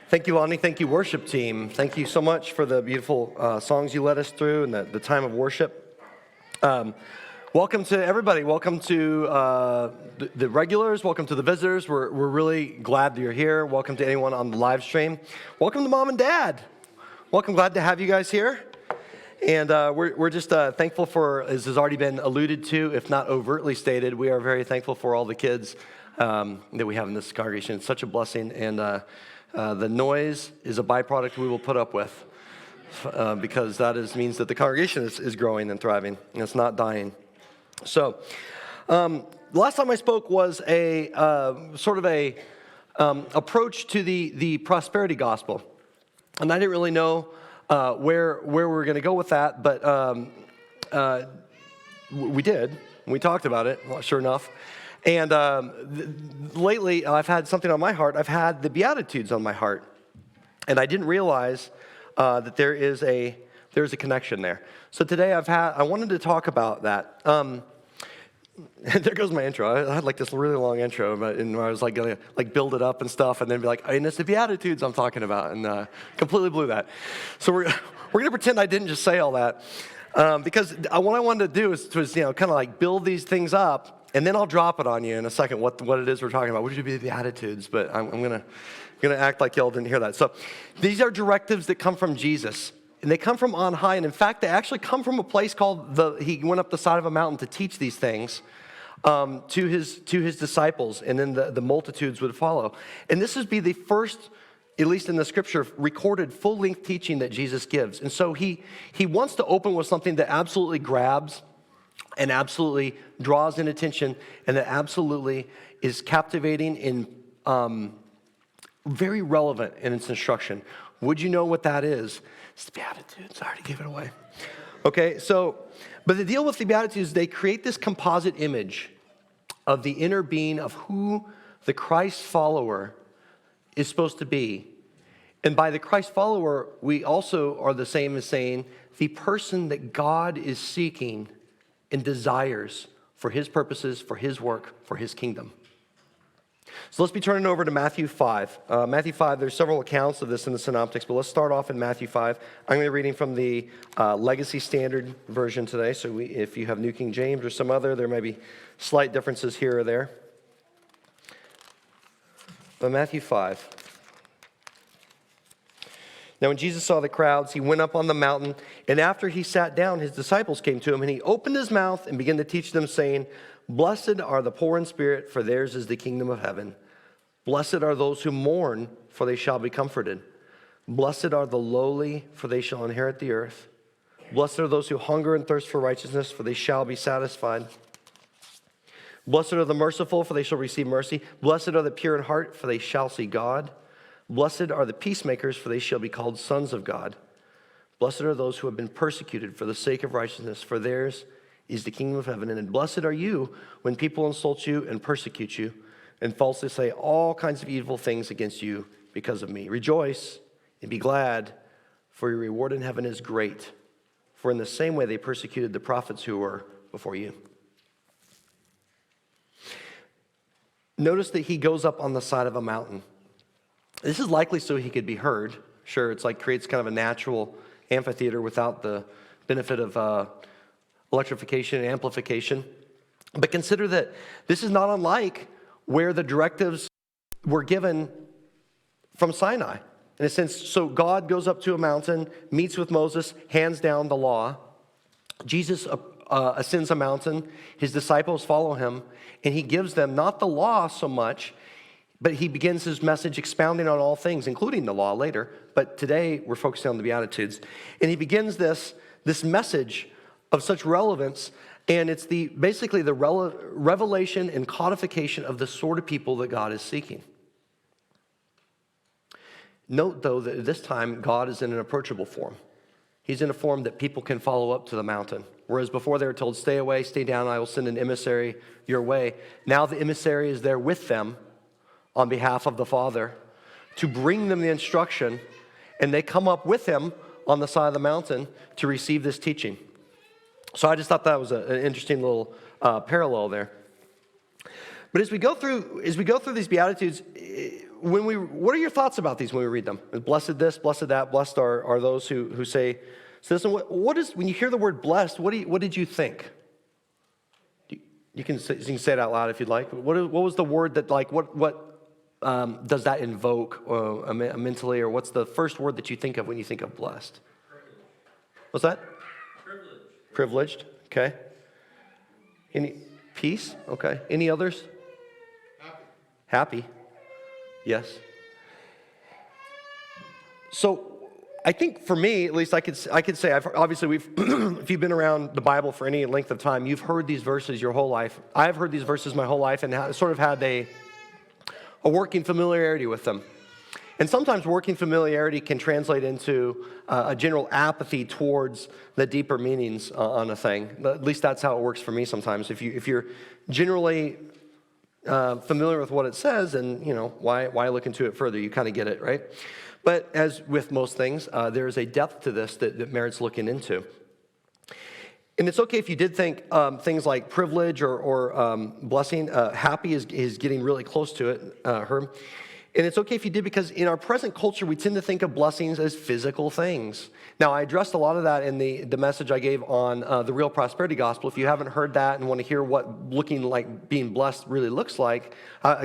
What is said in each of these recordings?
Thank you, Lonnie. Thank you, worship team. Thank you so much for the beautiful songs you led us through and the time of worship. Welcome to everybody. Welcome to the regulars. Welcome to the visitors. We're really glad that you're here. Welcome to anyone on the live stream. Welcome to Mom and Dad. Welcome. Glad to have you guys here. And we're just thankful for, as has already been alluded to, if not overtly stated, we are very thankful for all the kids that we have in this congregation. It's such a blessing. And the noise is a byproduct we will put up with because that means that the congregation is growing and thriving, and it's not dying. So, last time I spoke was a sort of a approach to the prosperity gospel, and I didn't really know where we were going to go with that, but we did. We talked about it, well, sure enough. And lately, I've had something on my heart. I've had the Beatitudes on my heart, and I didn't realize that there is a connection there. So today, I wanted to talk about that. There goes my intro. I had like this really long intro, and I was like gonna like build it up and stuff, and then be like, and it's the Beatitudes I'm talking about, and completely blew that. So we're gonna pretend I didn't just say all that, because what I wanted to do was kind of like build these things up. And then I'll drop it on you in a second what it is we're talking about, which would be the Beatitudes, but I'm gonna act like y'all didn't hear that. So these are directives that come from Jesus, and they come from on high, and in fact, they actually come from a place called he went up the side of a mountain to teach these things to his disciples, and then the multitudes would follow. And this would be the first, at least in the scripture, recorded full-length teaching that Jesus gives. And so he wants to open with something that absolutely grabs and absolutely draws in attention, and that absolutely is captivating and very relevant in its instruction. Would you know what that is? It's the Beatitudes. I already gave it away. Okay, but the deal with the Beatitudes, they create this composite image of the inner being of who the Christ follower is supposed to be. And by the Christ follower, we also are the same as saying the person that God is seeking and desires for his purposes, for his work, for his kingdom. So let's be turning over to Matthew 5. Matthew 5, there's several accounts of this in the synoptics, but let's start off in Matthew 5. I'm going to be reading from the Legacy Standard Version today, so if you have New King James or some other, there may be slight differences here or there. But Matthew 5. Now, when Jesus saw the crowds, he went up on the mountain, and after he sat down, his disciples came to him, and he opened his mouth and began to teach them, saying, "Blessed are the poor in spirit, for theirs is the kingdom of heaven. Blessed are those who mourn, for they shall be comforted. Blessed are the lowly, for they shall inherit the earth. Blessed are those who hunger and thirst for righteousness, for they shall be satisfied. Blessed are the merciful, for they shall receive mercy. Blessed are the pure in heart, for they shall see God. Blessed are the peacemakers, for they shall be called sons of God. Blessed are those who have been persecuted for the sake of righteousness, for theirs is the kingdom of heaven. And blessed are you when people insult you and persecute you and falsely say all kinds of evil things against you because of me. Rejoice and be glad, for your reward in heaven is great. For in the same way they persecuted the prophets who were before you." Notice that he goes up on the side of a mountain. This is likely so he could be heard. Sure, it's like creates kind of a natural amphitheater without the benefit of electrification and amplification. But consider that this is not unlike where the directives were given from Sinai. In a sense, so God goes up to a mountain, meets with Moses, hands down the law. Jesus ascends a mountain. His disciples follow him, and he gives them not the law so much, but he begins his message expounding on all things, including the law later. But today we're focusing on the Beatitudes. And he begins this message of such relevance, and it's basically the revelation and codification of the sort of people that God is seeking. Note, though, that at this time, God is in an approachable form. He's in a form that people can follow up to the mountain. Whereas before they were told, stay away, stay down, I will send an emissary your way. Now the emissary is there with them on behalf of the Father to bring them the instruction, and they come up with him on the side of the mountain to receive this teaching. So I just thought that was an interesting little parallel there. But as we go through these Beatitudes, what are your thoughts about these when we read them? Blessed this, blessed that, blessed are those who say, so listen, what is, when you hear the word blessed, what did you think? You can say it out loud if you'd like. What was the word that, like, what does that invoke mentally, or what's the first word that you think of when you think of blessed? What's that? Privileged. Okay. Any peace? Okay. Any others? Happy. Yes. So I think for me, at least, I could say, obviously if you've been around the Bible for any length of time, you've heard these verses your whole life. I've heard these verses my whole life and sort of had a working familiarity with them. And sometimes working familiarity can translate into a general apathy towards the deeper meanings on a thing. At least that's how it works for me sometimes. If you're generally familiar with what it says, and why look into it further? You kind of get it, right? But as with most things, there is a depth to this that merits looking into. And it's okay if you did think things like privilege or blessing. Happy is getting really close to it, Herb. And it's okay if you did, because in our present culture, we tend to think of blessings as physical things. Now, I addressed a lot of that in the message I gave on the real prosperity gospel. If you haven't heard that and want to hear what looking like being blessed really looks like,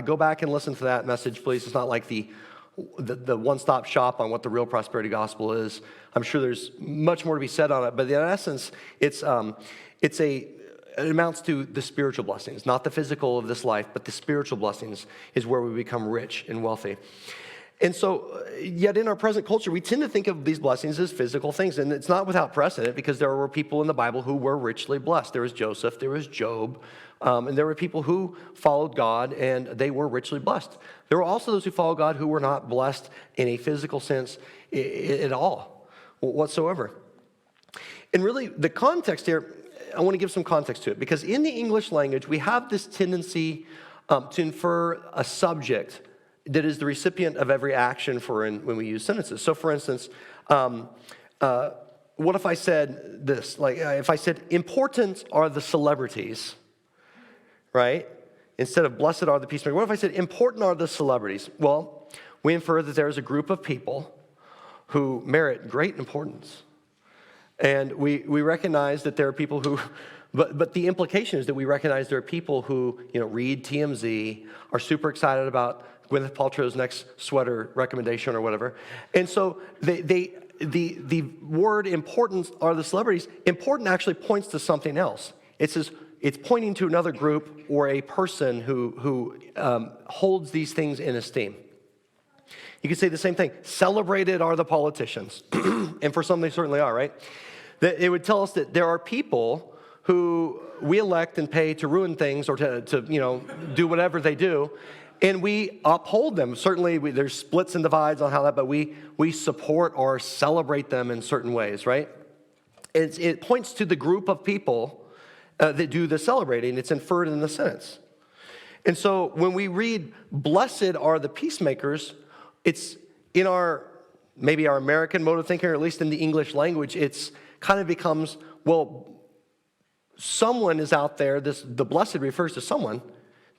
go back and listen to that message, please. It's not like the one-stop shop on what the real prosperity gospel is. I'm sure there's much more to be said on it, but in essence, it amounts to the spiritual blessings, not the physical of this life, but the spiritual blessings is where we become rich and wealthy. And so, yet in our present culture, we tend to think of these blessings as physical things, and it's not without precedent, because there were people in the Bible who were richly blessed. There was Joseph, there was Job, and there were people who followed God, and they were richly blessed. There were also those who followed God who were not blessed in a physical sense at all, whatsoever. And really, the context here, I want to give some context to it, because in the English language, we have this tendency to infer a subject that is the recipient of every action when we use sentences. So, for instance, what if I said this? Like, if I said, important are the celebrities, right? Instead of blessed are the peacemakers. What if I said, important are the celebrities? Well, we infer that there is a group of people who merit great importance. And we recognize that there are people who, but the implication is that we recognize there are people who, read TMZ, are super excited about Gwyneth Paltrow's next sweater recommendation or whatever. And so the word important are the celebrities. Important actually points to something else. It says it's pointing to another group or a person who holds these things in esteem. You could say the same thing. Celebrated are the politicians. And for some, they certainly are, right? It would tell us that there are people who we elect and pay to ruin things or to do whatever they do, and we uphold them. Certainly, there's splits and divides on how that, but we support or celebrate them in certain ways, right? It points to the group of people that do the celebrating. It's inferred in the sentence. And so when we read, blessed are the peacemakers, it's in maybe our American mode of thinking, or at least in the English language, it's kind of becomes, well, someone is out there, the blessed refers to someone.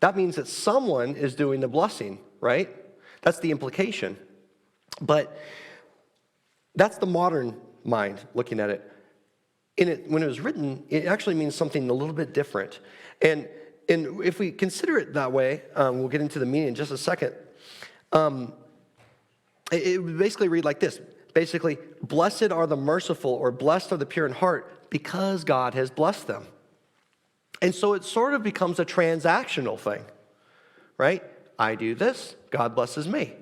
That means that someone is doing the blessing, right? That's the implication. But that's the modern mind looking at it. When it was written, it actually means something a little bit different. And if we consider it that way, we'll get into the meaning in just a second. It would basically read like this. Basically, blessed are the merciful, or blessed are the pure in heart, because God has blessed them. And so it sort of becomes a transactional thing, right? I do this, God blesses me.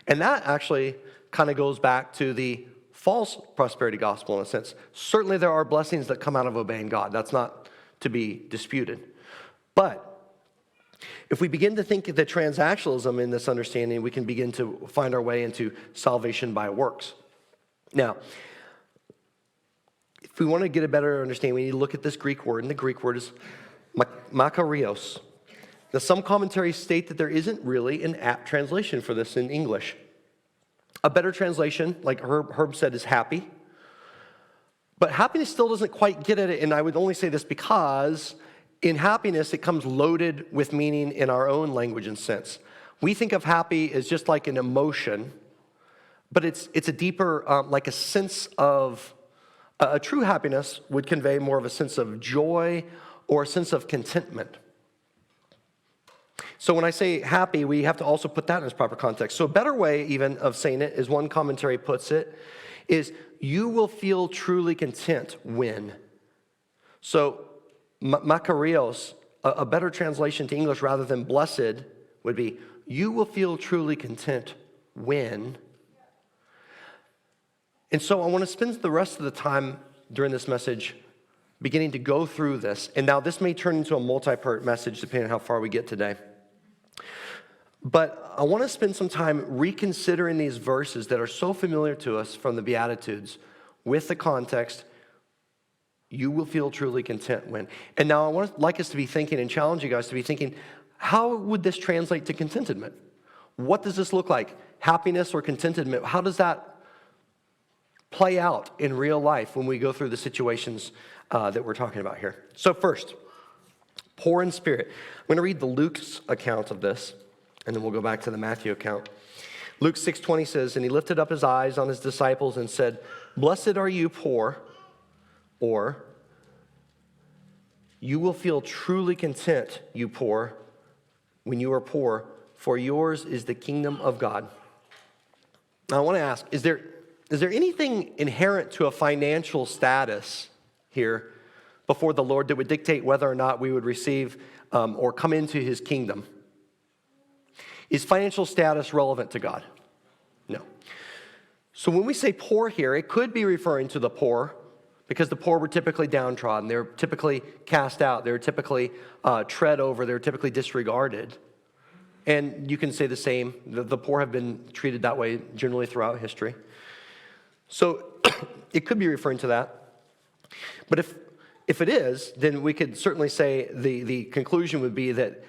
And that actually kind of goes back to the false prosperity gospel in a sense. Certainly there are blessings that come out of obeying God. That's not to be disputed. But if we begin to think of the transactionalism in this understanding, we can begin to find our way into salvation by works. Now, if we want to get a better understanding, we need to look at this Greek word, and the Greek word is makarios. Now, some commentaries state that there isn't really an apt translation for this in English. A better translation, like Herb said, is happy. But happiness still doesn't quite get at it, and I would only say this because in happiness, it comes loaded with meaning in our own language and sense. We think of happy as just like an emotion, but it's a deeper, like a sense of, a true happiness would convey more of a sense of joy or a sense of contentment. So when I say happy, we have to also put that in its proper context. So a better way even of saying it, as one commentary puts it, is you will feel truly content when. So makarios, a better translation to English rather than blessed would be, you will feel truly content when. And so I want to spend the rest of the time during this message beginning to go through this. And now this may turn into a multi-part message depending on how far we get today. But I want to spend some time reconsidering these verses that are so familiar to us from the Beatitudes with the context, you will feel truly content when. And now I want like us to be thinking and challenge you guys to be thinking, how would this translate to contentment? What does this look like? Happiness or contentment? How does that play out in real life when we go through the situations that we're talking about here? So first, poor in spirit. I'm going to read the Luke's account of this, and then we'll go back to the Matthew account. Luke 6:20 says, and he lifted up his eyes on his disciples and said, blessed are you poor, or you will feel truly content, you poor, when you are poor, for yours is the kingdom of God. Now I want to ask, is there anything inherent to a financial status here before the Lord that would dictate whether or not we would receive or come into his kingdom? Is financial status relevant to God? No. So when we say poor here, it could be referring to the poor, because the poor were typically downtrodden. They were typically cast out. They were typically tread over. They were typically disregarded. And you can say the same. The poor have been treated that way generally throughout history. So it could be referring to that. But if it is, then we could certainly say the conclusion would be that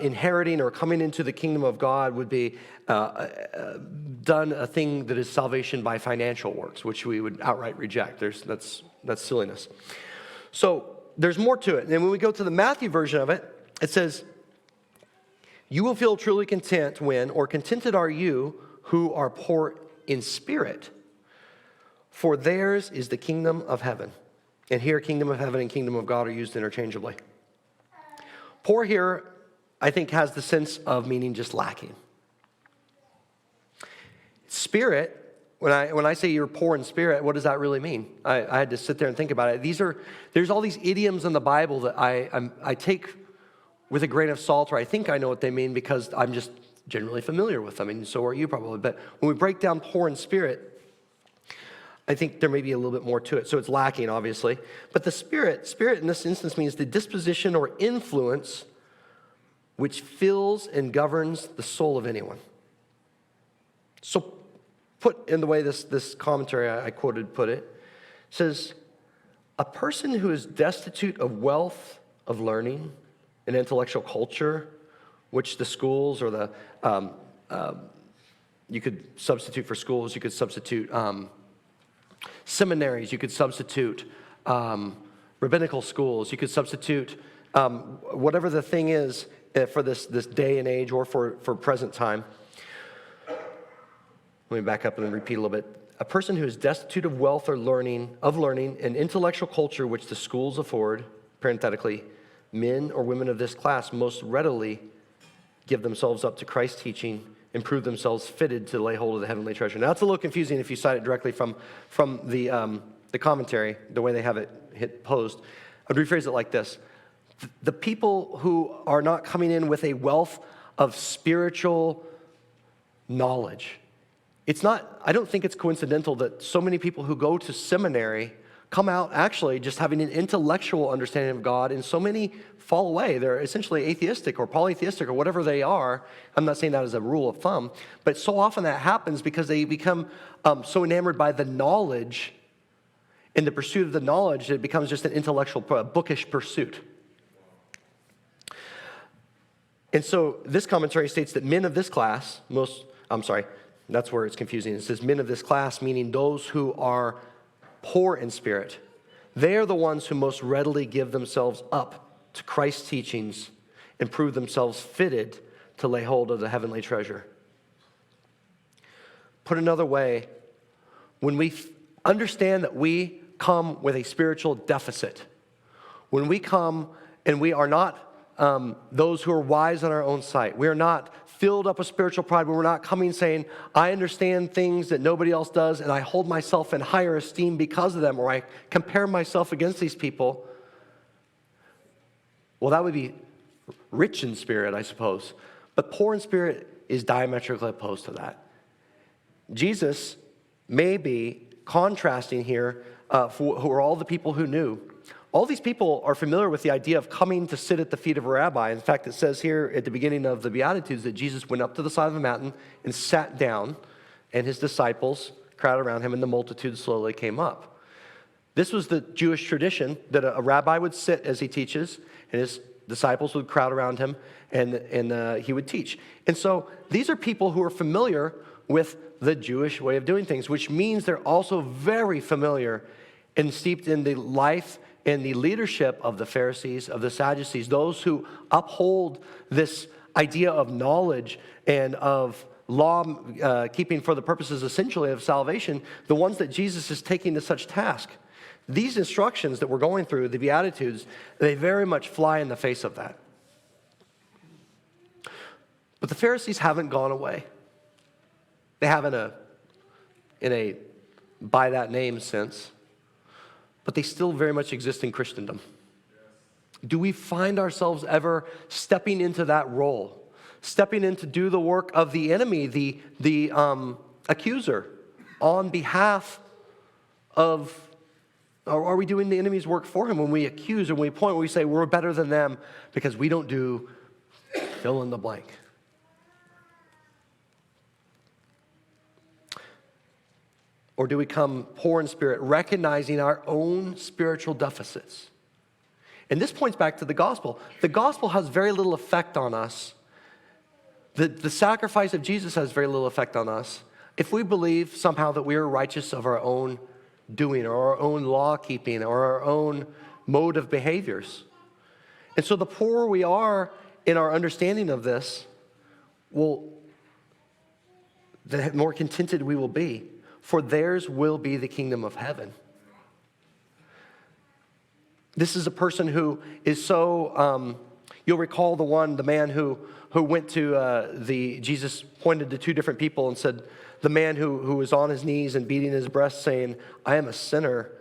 inheriting or coming into the kingdom of God would be done a thing that is salvation by financial works, which we would outright reject. That's silliness. So there's more to it. And then when we go to the Matthew version of it, it says, you will feel truly content when, or contented are you who are poor in spirit, for theirs is the kingdom of heaven. And here, kingdom of heaven and kingdom of God are used interchangeably. Poor here, I think, has the sense of meaning just lacking. Spirit, when I say you're poor in spirit, what does that really mean? I had to sit there and think about it. There's all these idioms in the Bible that I take with a grain of salt, or I think I know what they mean because I'm just generally familiar with them, and so are you probably. But when we break down poor in spirit, I think there may be a little bit more to it. So it's lacking, obviously. But the spirit in this instance means the disposition or influence which fills and governs the soul of anyone. So put in the way this commentary I quoted put it, says, a person who is destitute of wealth, of learning, and intellectual culture, which the schools or the, you could substitute for schools, you could substitute seminaries, you could substitute rabbinical schools, you could substitute whatever the thing is for this day and age or for present time. Let me back up and repeat a little bit. A person who is destitute of wealth or learning, and intellectual culture which the schools afford, parenthetically, men or women of this class most readily give themselves up to Christ's teaching and prove themselves fitted to lay hold of the heavenly treasure. Now, that's a little confusing if you cite it directly from the commentary, the way they have it posed. I'd rephrase it like this. The people who are not coming in with a wealth of spiritual knowledge. I don't think it's coincidental that so many people who go to seminary come out actually just having an intellectual understanding of God, and so many fall away. They're essentially atheistic or polytheistic or whatever they are. I'm not saying that as a rule of thumb, but so often that happens because they become so enamored by the knowledge, in the pursuit of the knowledge, it becomes just an intellectual, bookish pursuit. And so this commentary states that men of this class, that's where it's confusing. It says men of this class, meaning those who are poor in spirit. They are the ones who most readily give themselves up to Christ's teachings and prove themselves fitted to lay hold of the heavenly treasure. Put another way, when we understand that we come with a spiritual deficit, when we come and we are not those who are wise in our own sight, we are not filled up with spiritual pride, when we're not coming saying, I understand things that nobody else does, and I hold myself in higher esteem because of them, or I compare myself against these people, well, that would be rich in spirit, I suppose. But poor in spirit is diametrically opposed to that. Jesus may be contrasting here who are all the people who knew. All these people are familiar with the idea of coming to sit at the feet of a rabbi. In fact, it says here at the beginning of the Beatitudes that Jesus went up to the side of the mountain and sat down, and his disciples crowded around him, and the multitude slowly came up. This was the Jewish tradition that a rabbi would sit as he teaches, and his disciples would crowd around him, and he would teach. And so these are people who are familiar with the Jewish way of doing things, which means they're also very familiar and steeped in the life and the leadership of the Pharisees, of the Sadducees, those who uphold this idea of knowledge and of law keeping for the purposes essentially of salvation, the ones that Jesus is taking to such task. These instructions that we're going through, the Beatitudes, they very much fly in the face of that. But the Pharisees haven't gone away. They haven't in a by that name sense, but they still very much exist in Christendom. Do we find ourselves ever stepping into that role, stepping in to do the work of the enemy, the accuser, on behalf of, or are we doing the enemy's work for him when we accuse and we point, when we say we're better than them because we don't do fill in the blank? Or do we come poor in spirit, recognizing our own spiritual deficits? And this points back to the gospel. The gospel has very little effect on us. The sacrifice of Jesus has very little effect on us if we believe somehow that we are righteous of our own doing or our own law keeping or our own mode of behaviors. And so the poorer we are in our understanding of this, well, the more contented we will be. For theirs will be the kingdom of heaven. This is a person who is so, you'll recall the man who went to Jesus pointed to two different people and said, the man who was on his knees and beating his breast saying, I am a sinner,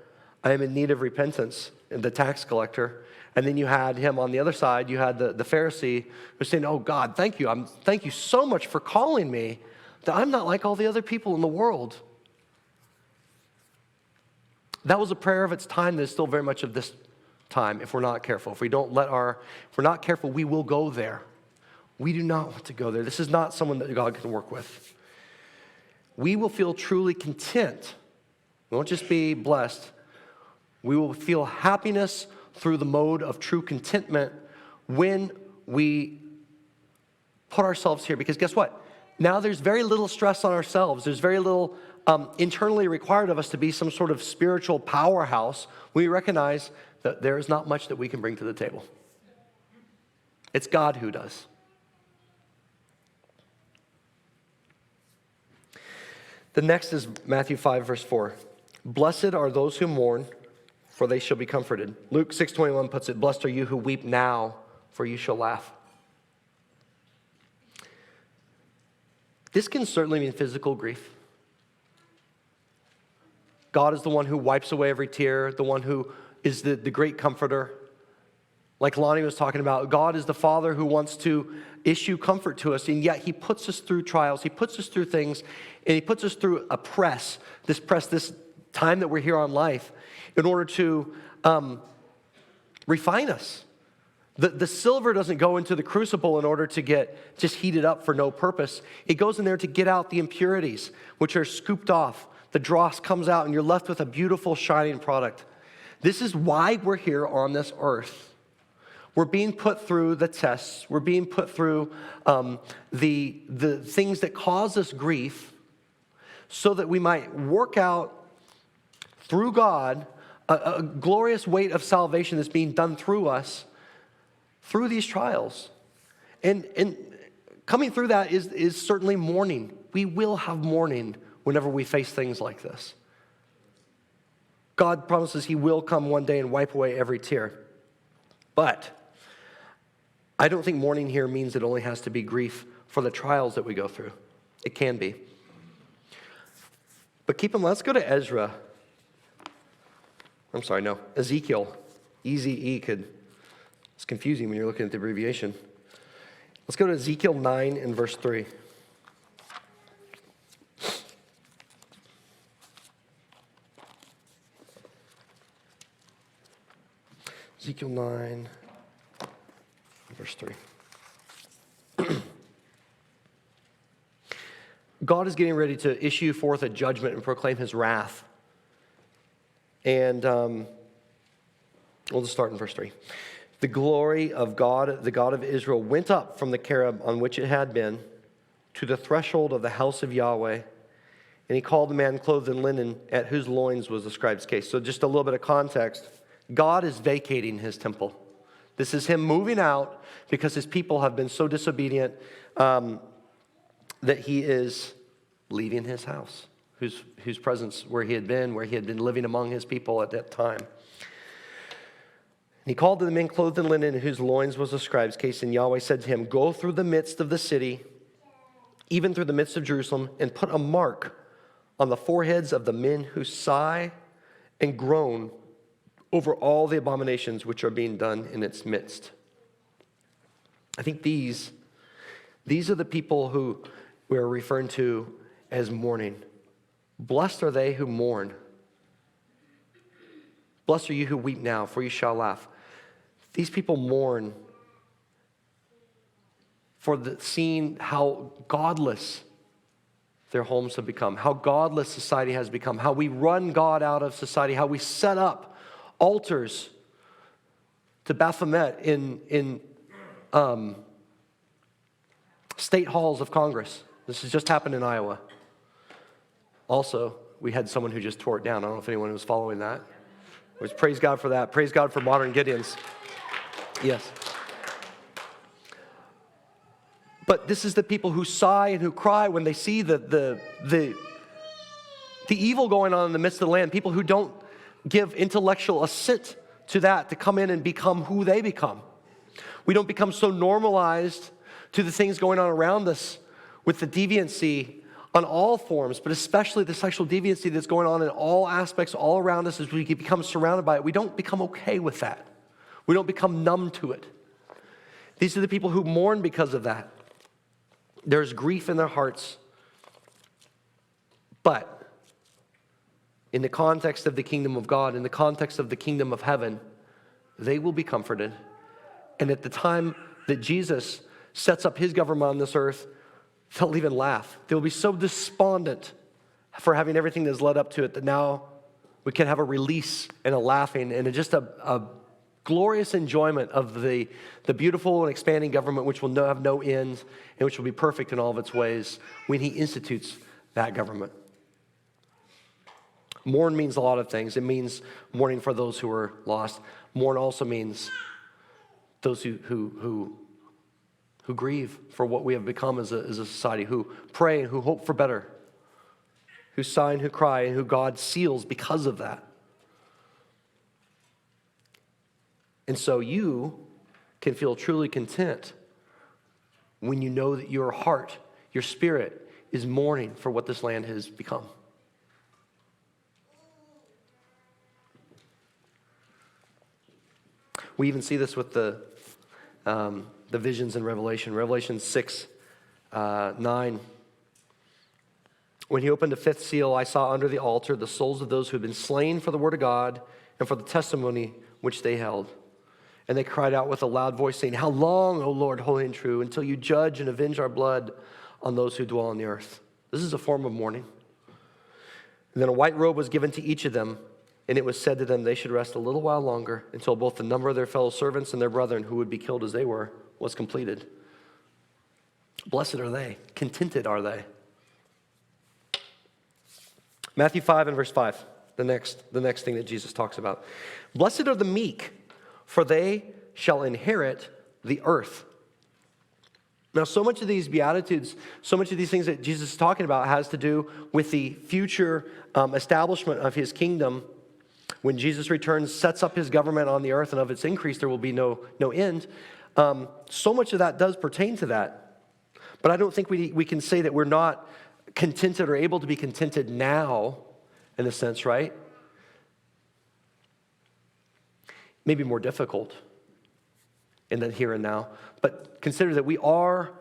I am in need of repentance, and the tax collector. And then you had him on the other side, you had the Pharisee who was saying, oh God, thank you so much for calling me, that I'm not like all the other people in the world. That was a prayer of its time that is still very much of this time if we're not careful. If we're not careful, we will go there. We do not want to go there. This is not someone that God can work with. We will feel truly content. We won't just be blessed. We will feel happiness through the mode of true contentment when we put ourselves here. Because guess what? Now there's very little stress on ourselves. There's very little internally required of us to be some sort of spiritual powerhouse. We recognize that there is not much that we can bring to the table. It's God who does. The next is Matthew 5, verse 4. Blessed are those who mourn, for they shall be comforted. Luke 6:21 puts it, blessed are you who weep now, for you shall laugh. This can certainly mean physical grief. God is the one who wipes away every tear, the one who is the great comforter. Like Lonnie was talking about, God is the Father who wants to issue comfort to us, and yet He puts us through trials. He puts us through things, and He puts us through this time that we're here on life in order to refine us. The silver doesn't go into the crucible in order to get just heated up for no purpose. It goes in there to get out the impurities, which are scooped off. The dross comes out, and you're left with a beautiful, shining product. This is why we're here on this earth. We're being put through the tests. We're being put through the things that cause us grief so that we might work out through God a glorious weight of salvation that's being done through us through these trials. And coming through that is certainly mourning. We will have mourning whenever we face things like this. God promises he will come one day and wipe away every tear. But I don't think mourning here means it only has to be grief for the trials that we go through. It can be. But let's go to Ezra. I'm sorry, no, Ezekiel. Eze it's confusing when you're looking at the abbreviation. Let's go to Ezekiel 9 and verse 3. Ezekiel 9, verse 3. God is getting ready to issue forth a judgment and proclaim his wrath. And we'll just start in verse 3. The glory of God, the God of Israel, went up from the cherub on which it had been to the threshold of the house of Yahweh. And he called the man clothed in linen, at whose loins was the scribe's case. So just a little bit of context. God is vacating his temple. This is him moving out because his people have been so disobedient that he is leaving his house, whose presence where he had been living among his people at that time. And he called to the men clothed in linen, whose loins was the scribe's case, and Yahweh said to him, go through the midst of the city, even through the midst of Jerusalem, and put a mark on the foreheads of the men who sigh and groan over all the abominations which are being done in its midst. I think these are the people who we are referring to as mourning. Blessed are they who mourn. Blessed are you who weep now, for you shall laugh. These people mourn for seeing how godless their homes have become, how godless society has become, how we run God out of society, how we set up altars to Baphomet in state halls of Congress. This has just happened in Iowa. Also, we had someone who just tore it down. I don't know if anyone was following that. Praise God for that. Praise God for modern Gideons. Yes. But this is the people who sigh and who cry when they see the evil going on in the midst of the land. People who don't give intellectual assent to that, to come in and become who they become. We don't become so normalized to the things going on around us with the deviancy on all forms, but especially the sexual deviancy that's going on in all aspects all around us as we become surrounded by it. We don't become okay with that. We don't become numb to it. These are the people who mourn because of that. There's grief in their hearts. But in the context of the kingdom of God, in the context of the kingdom of heaven, they will be comforted. And at the time that Jesus sets up his government on this earth, they'll even laugh. They'll be so despondent for having everything that's led up to it that now we can have a release and a laughing and just a glorious enjoyment of the beautiful and expanding government which will have no end and which will be perfect in all of its ways when he institutes that government. Mourn means a lot of things. It means mourning for those who are lost. Mourn also means those who grieve for what we have become as a society, who pray and who hope for better, who sigh and who cry, and who God seals because of that. And so you can feel truly content when you know that your heart, your spirit, is mourning for what this land has become. We even see this with the visions in Revelation. Revelation 6, 9. When he opened the fifth seal, I saw under the altar the souls of those who had been slain for the word of God and for the testimony which they held. And they cried out with a loud voice, saying, how long, O Lord, holy and true, until you judge and avenge our blood on those who dwell on the earth? This is a form of mourning. And then a white robe was given to each of them, and it was said to them they should rest a little while longer until both the number of their fellow servants and their brethren who would be killed as they were was completed. Blessed are they, contented are they. Matthew 5 and verse 5, the next thing that Jesus talks about. Blessed are the meek, for they shall inherit the earth. Now, so much of these Beatitudes, so much of these things that Jesus is talking about has to do with the future establishment of his kingdom. When Jesus returns, sets up his government on the earth, and of its increase there will be no end. So much of that does pertain to that. But I don't think we can say that we're not contented or able to be contented now, in a sense, right? Maybe more difficult in the here and now. But consider that we are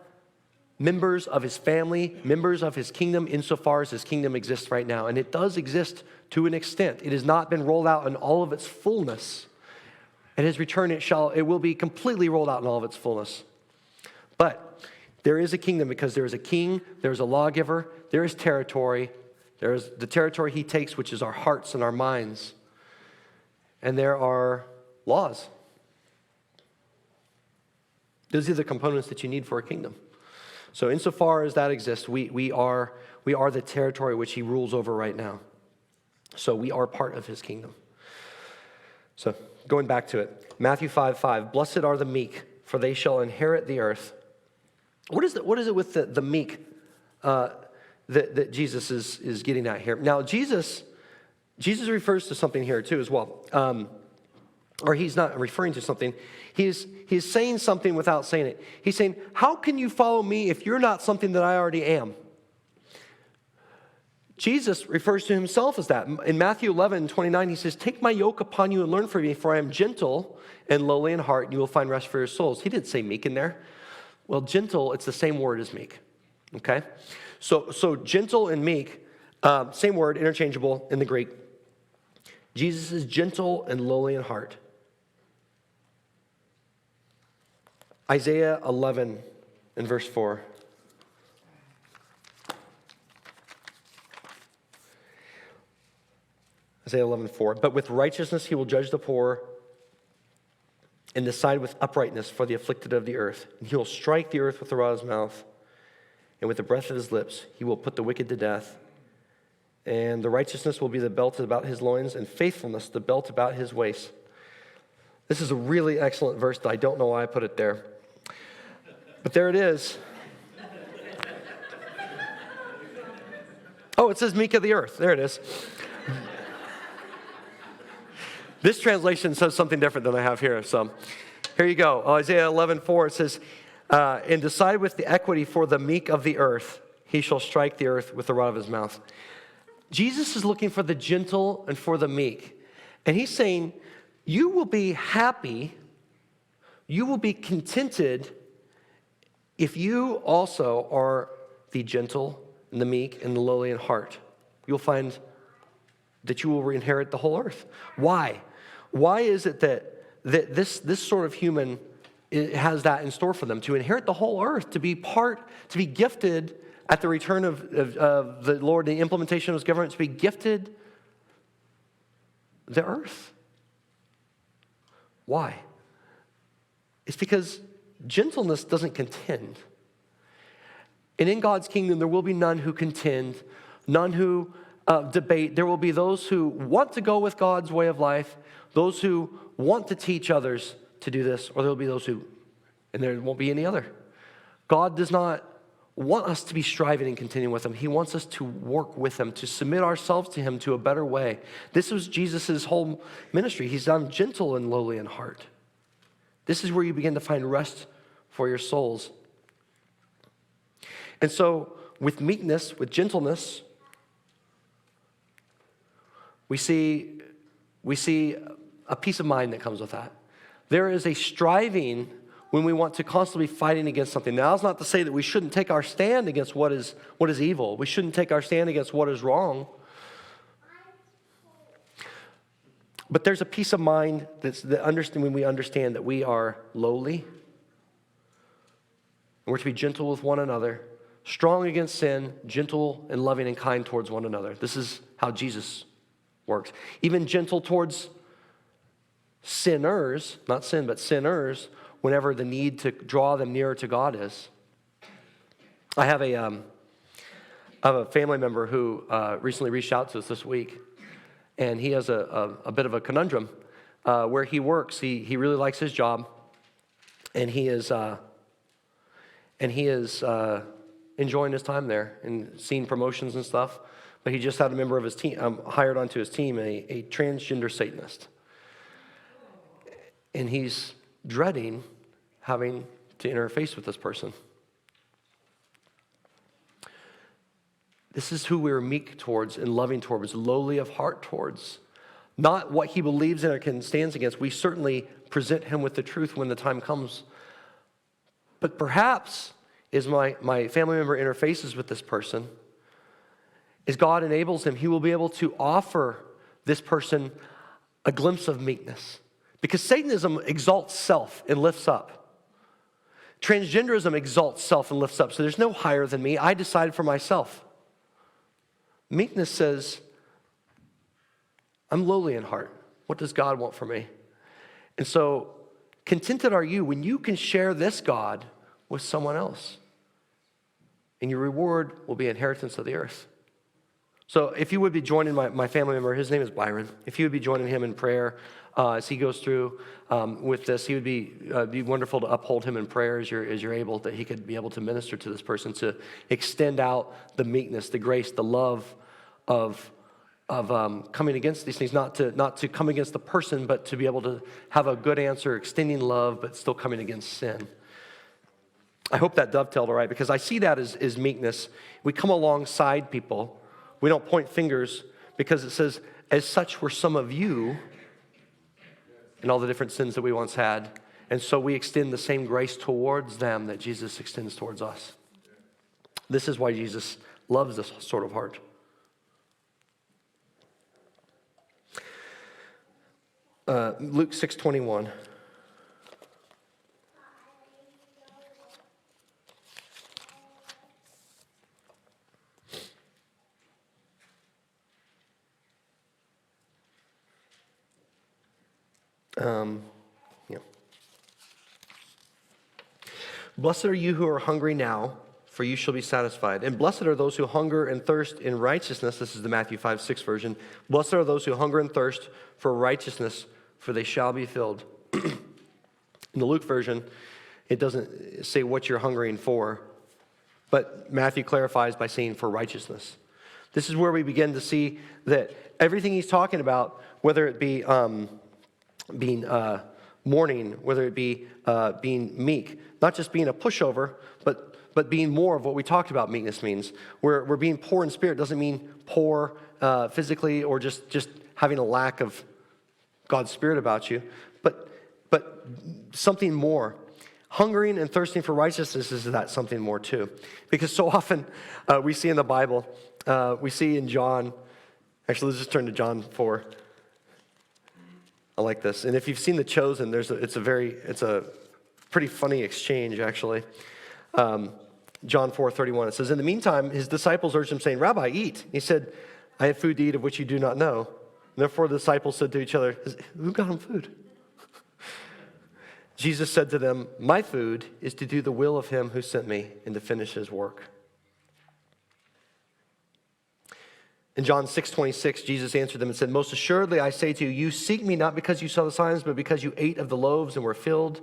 members of his family, members of his kingdom, insofar as his kingdom exists right now. And it does exist to an extent. It has not been rolled out in all of its fullness. At his return, it will be completely rolled out in all of its fullness. But there is a kingdom because there is a king, there is a lawgiver, there is territory. There is the territory he takes, which is our hearts and our minds. And there are laws. Those are the components that you need for a kingdom. So insofar as that exists, we are the territory which he rules over right now. So we are part of his kingdom. So going back to it, Matthew 5:5, blessed are the meek, for they shall inherit the earth. What is it with the meek that Jesus is getting at here? Now, Jesus refers to something here too as well. Or he's not referring to something. He's saying something without saying it. He's saying, how can you follow me if you're not something that I already am? Jesus refers to himself as that. In Matthew 11:29, he says, take my yoke upon you and learn from me, for I am gentle and lowly in heart, and you will find rest for your souls. He didn't say meek in there. Well, gentle, it's the same word as meek. Okay? So gentle and meek, same word, interchangeable in the Greek. Jesus is gentle and lowly in heart. Isaiah 11 in verse 4. Isaiah 11:4. But with righteousness he will judge the poor and decide with uprightness for the afflicted of the earth. And he will strike the earth with the rod of his mouth, and with the breath of his lips he will put the wicked to death. And the righteousness will be the belt about his loins, and faithfulness the belt about his waist. This is a really excellent verse. I don't know why I put it there. But there it is. Oh, it says meek of the earth. There it is. This translation says something different than I have here. So here you go. Isaiah 11:4, it says, and decide with the equity for the meek of the earth. He shall strike the earth with the rod of his mouth. Jesus is looking for the gentle and for the meek. And he's saying, you will be happy, you will be contented if you also are the gentle and the meek and the lowly in heart. You'll find that you will inherit the whole earth. Why? Why is it that this sort of human has that in store for them? To inherit the whole earth, to be gifted at the return of the Lord, the implementation of his government, to be gifted the earth. Why? It's because gentleness doesn't contend. And in God's kingdom, there will be none who contend, none who debate. There will be those who want to go with God's way of life, those who want to teach others to do this, or there will be those who, and there won't be any other. God does not want us to be striving and contending with him. He wants us to work with him, to submit ourselves to him to a better way. This was Jesus' whole ministry. He's done gentle and lowly in heart. This is where you begin to find rest for your souls. And so with meekness, with gentleness, we see a peace of mind that comes with that. There is a striving when we want to constantly be fighting against something. Now, that's not to say that we shouldn't take our stand against what is evil. We shouldn't take our stand against what is wrong. But there's a peace of mind when we understand that we are lowly, and we're to be gentle with one another, strong against sin, gentle and loving and kind towards one another. This is how Jesus works. Even gentle towards sinners, not sin, but sinners, whenever the need to draw them nearer to God is. I have a family member who recently reached out to us this week, and he has a bit of a conundrum where he works. He really likes his job, and he is and he is enjoying his time there and seeing promotions and stuff. But he just had a member of his team hired onto his team, a transgender Satanist. And he's dreading having to interface with this person. This is who we're meek towards and loving towards, lowly of heart towards. Not what he believes in or stands against. We certainly present him with the truth when the time comes. But perhaps as my family member interfaces with this person, as God enables him, he will be able to offer this person a glimpse of meekness. Because Satanism exalts self and lifts up. Transgenderism exalts self and lifts up. So there's no higher than me. I decide for myself. Meekness says, I'm lowly in heart. What does God want from me? And so, contented are you when you can share this God with someone else. And your reward will be inheritance of the earth. So if you would be joining my family member, his name is Byron. If you would be joining him in prayer as he goes through with this, he would be wonderful to uphold him in prayer as you're able, that he could be able to minister to this person, to extend out the meekness, the grace, the love of coming against these things, not to come against the person, but to be able to have a good answer, extending love, but still coming against sin. I hope that dovetailed all right, because I see that as meekness. We come alongside people. We don't point fingers, because it says, as such were some of you in all the different sins that we once had. And so we extend the same grace towards them that Jesus extends towards us. This is why Jesus loves this sort of heart. Luke 6:21. Blessed are you who are hungry now, for you shall be satisfied. And blessed are those who hunger and thirst in righteousness. This is the Matthew 5:6 version. Blessed are those who hunger and thirst for righteousness, for they shall be filled. In the Luke version, it doesn't say what you're hungering for, but Matthew clarifies by saying for righteousness. This is where we begin to see that everything he's talking about, whether it be being mourning, whether it be being meek, not just being a pushover, but being more of what we talked about meekness means. We're being poor in spirit doesn't mean poor physically or just having a lack of God's Spirit about you, but something more. Hungering and thirsting for righteousness is that something more too. Because so often we see in the Bible, we see in John, actually let's just turn to John 4. I like this. And if you've seen The Chosen, it's a pretty funny exchange, actually. John 4:31, it says, in the meantime, his disciples urged him, saying, Rabbi, eat. He said, I have food to eat of which you do not know. And therefore the disciples said to each other, who got him food? Jesus said to them, my food is to do the will of him who sent me and to finish his work. In John 6:26, Jesus answered them and said, most assuredly I say to you, you seek me not because you saw the signs, but because you ate of the loaves and were filled.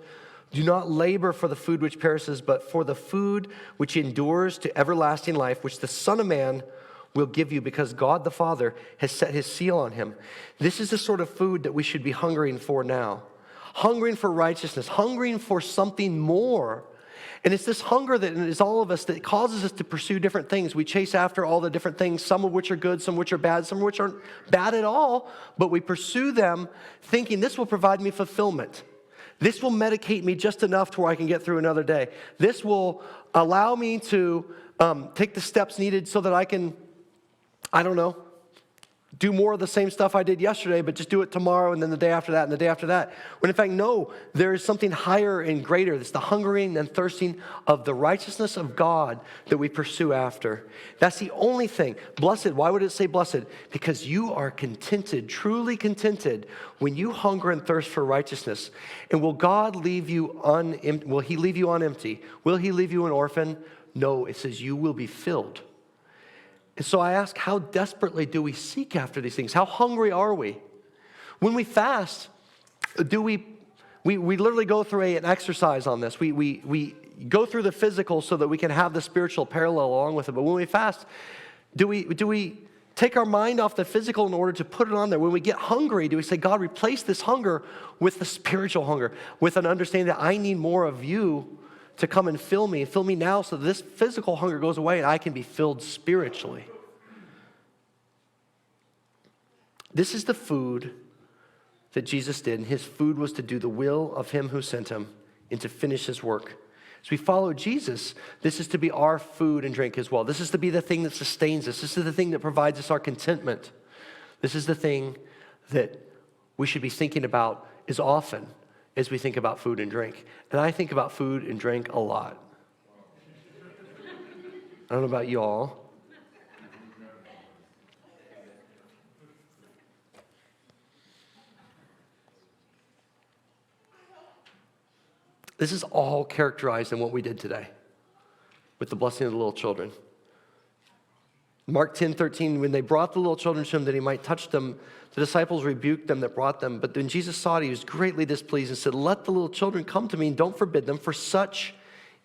Do not labor for the food which perishes, but for the food which endures to everlasting life, which the Son of Man will give you, because God the Father has set his seal on him. This is the sort of food that we should be hungering for now. Hungering for righteousness, hungering for something more. And it's this hunger that is all of us that causes us to pursue different things. We chase after all the different things, some of which are good, some of which are bad, some of which aren't bad at all, but we pursue them thinking this will provide me fulfillment. This will medicate me just enough to where I can get through another day. This will allow me to take the steps needed so that I can, do more of the same stuff I did yesterday, but just do it tomorrow and then the day after that and the day after that. When in fact, no, there is something higher and greater. It's the hungering and thirsting of the righteousness of God that we pursue after. That's the only thing. Blessed, why would it say blessed? Because you are contented, truly contented, when you hunger and thirst for righteousness. And will God leave you unempty? Will he leave you unempty? Will he leave you an orphan? No, it says you will be filled. And so I ask, how desperately do we seek after these things? How hungry are we? When we fast, do we literally go through an exercise on this. We go through the physical so that we can have the spiritual parallel along with it. But when we fast, do we take our mind off the physical in order to put it on there? When we get hungry, do we say, God, replace this hunger with the spiritual hunger, with an understanding that I need more of you to come and fill me now so that this physical hunger goes away and I can be filled spiritually? This is the food that Jesus did, and his food was to do the will of him who sent him and to finish his work. As we follow Jesus, this is to be our food and drink as well. This is to be the thing that sustains us. This is the thing that provides us our contentment. This is the thing that we should be thinking about as often as we think about food and drink. And I think about food and drink a lot. I don't know about you all. This is all characterized in what we did today with the blessing of the little children. Mark 10:13, when they brought the little children to him that he might touch them, the disciples rebuked them that brought them. But when Jesus saw it, he was greatly displeased and said, let the little children come to me and don't forbid them, for such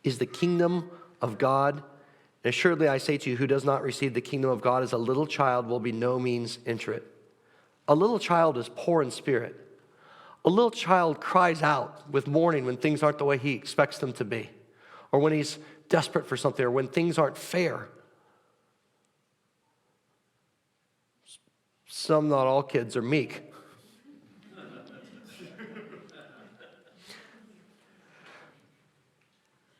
is the kingdom of God. And assuredly I say to you, who does not receive the kingdom of God as a little child will by no means enter it. A little child is poor in spirit. A little child cries out with mourning when things aren't the way he expects them to be, or when he's desperate for something, or when things aren't fair. Some, not all kids, are meek.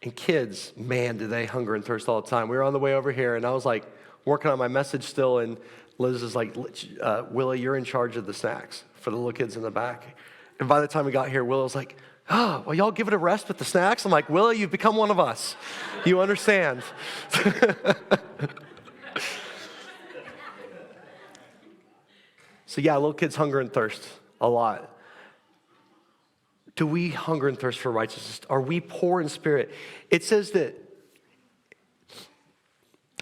And kids, man, do they hunger and thirst all the time. We were on the way over here, and I was like working on my message still, and Liz is like, Willie, you're in charge of the snacks for the little kids in the back. And by the time we got here, Will was like, well, y'all give it a rest with the snacks? I'm like, Willie, you've become one of us. You understand. So yeah, little kids hunger and thirst a lot. Do we hunger and thirst for righteousness? Are we poor in spirit? It says that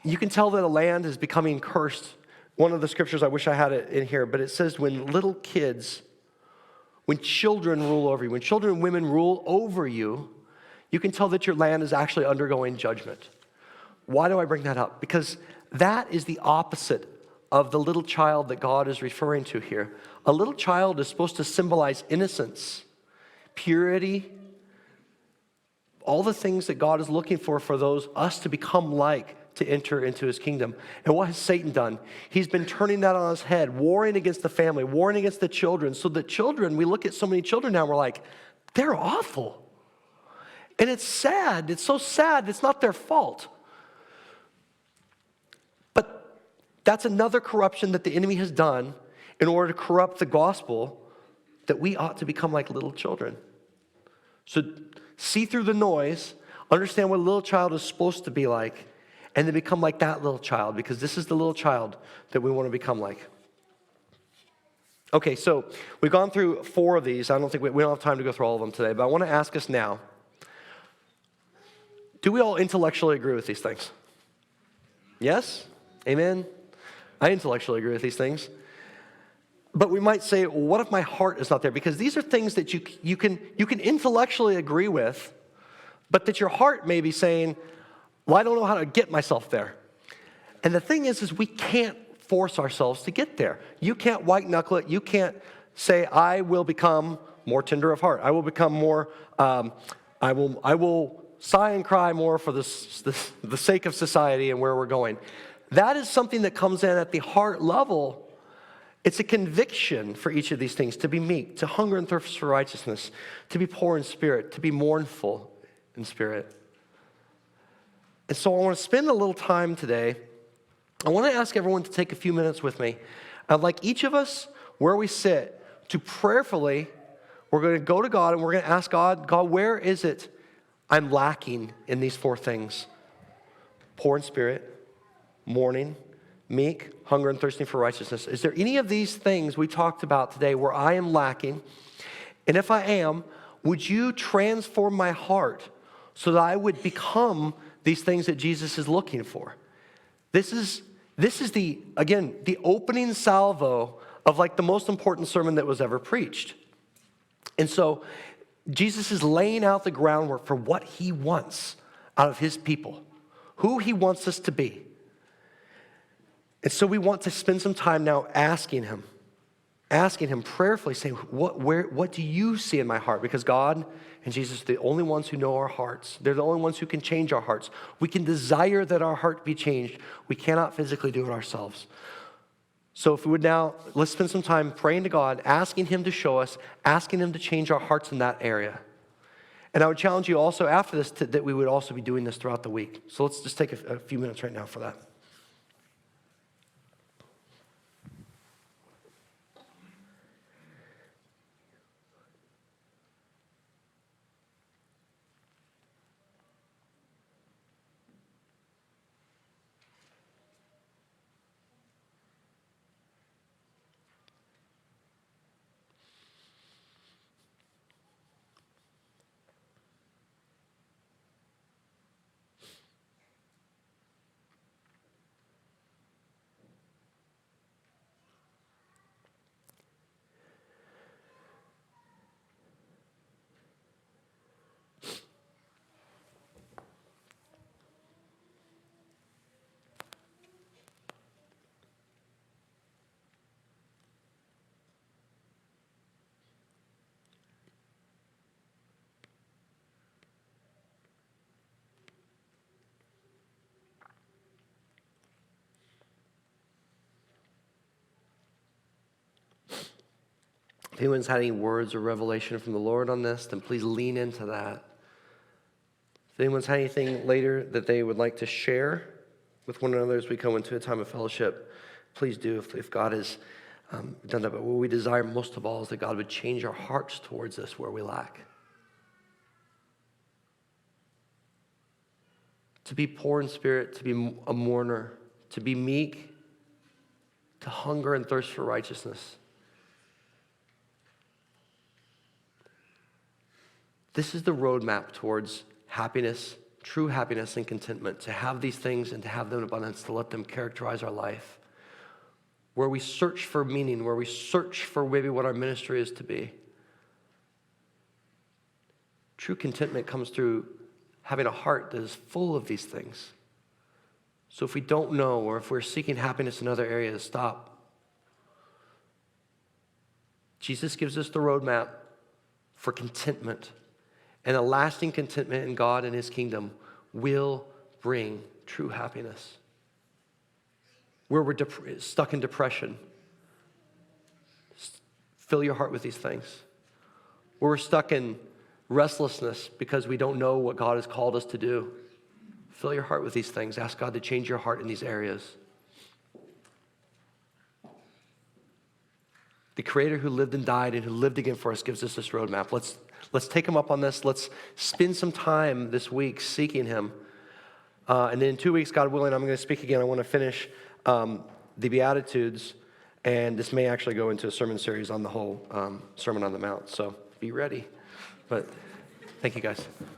you can tell that a land is becoming cursed. One of the scriptures, I wish I had it in here, but it says when children rule over you, when children and women rule over you, you can tell that your land is actually undergoing judgment. Why do I bring that up? Because that is the opposite of the little child that God is referring to here. A little child is supposed to symbolize innocence, purity, all the things that God is looking for us to become like, to enter into his kingdom. And what has Satan done? He's been turning that on his head, warring against the family, warring against the children. So the children, we look at so many children now, and we're like, they're awful. And it's sad. It's so sad. It's not their fault. But that's another corruption that the enemy has done in order to corrupt the gospel, that we ought to become like little children. So see through the noise, understand what a little child is supposed to be like, and then become like that little child, because this is the little child that we want to become like. Okay, so we've gone through 4 of these. I don't think we don't have time to go through all of them today, but I want to ask us now, do we all intellectually agree with these things? Yes? Amen? I intellectually agree with these things. But we might say, well, what if my heart is not there? Because these are things that you can intellectually agree with, but that your heart may be saying, well, I don't know how to get myself there. And the thing is we can't force ourselves to get there. You can't white knuckle it. You can't say, I will become more tender of heart. I will become more, I will sigh and cry more for the sake of society and where we're going. That is something that comes in at the heart level. It's a conviction for each of these things, to be meek, to hunger and thirst for righteousness, to be poor in spirit, to be mournful in spirit. And so I want to spend a little time today. I want to ask everyone to take a few minutes with me. I'd like each of us, where we sit, to prayerfully, we're going to go to God and we're going to ask God, where is it I'm lacking in these 4 things? Poor in spirit, mourning, meek, hunger and thirsting for righteousness. Is there any of these things we talked about today where I am lacking? And if I am, would you transform my heart so that I would become these things that Jesus is looking for? This is the opening salvo of like the most important sermon that was ever preached. And so Jesus is laying out the groundwork for what he wants out of his people, who he wants us to be. And so we want to spend some time now asking him prayerfully, saying, what do you see in my heart? Because God and Jesus are the only ones who know our hearts. They're the only ones who can change our hearts. We can desire that our heart be changed. We cannot physically do it ourselves. So if we would now, let's spend some time praying to God, asking him to show us, asking him to change our hearts in that area. And I would challenge you also after this that we would also be doing this throughout the week. So let's just take a few minutes right now for that. If anyone's had any words or revelation from the Lord on this, then please lean into that. If anyone's had anything later that they would like to share with one another as we come into a time of fellowship, please do if God has done that. But what we desire most of all is that God would change our hearts towards us where we lack. To be poor in spirit, to be a mourner, to be meek, to hunger and thirst for righteousness. This is the roadmap towards happiness, true happiness and contentment, to have these things and to have them in abundance, to let them characterize our life, where we search for meaning, where we search for maybe what our ministry is to be. True contentment comes through having a heart that is full of these things. So if we don't know, or if we're seeking happiness in other areas, stop. Jesus gives us the roadmap for contentment. And a lasting contentment in God and his kingdom will bring true happiness. Where we're stuck in depression, fill your heart with these things. Where we're stuck in restlessness because we don't know what God has called us to do, fill your heart with these things. Ask God to change your heart in these areas. The Creator who lived and died and who lived again for us gives us this roadmap. Let's take him up on this. Let's spend some time this week seeking him. And then in 2 weeks, God willing, I'm going to speak again. I want to finish the Beatitudes. And this may actually go into a sermon series on the whole Sermon on the Mount. So be ready. But thank you, guys.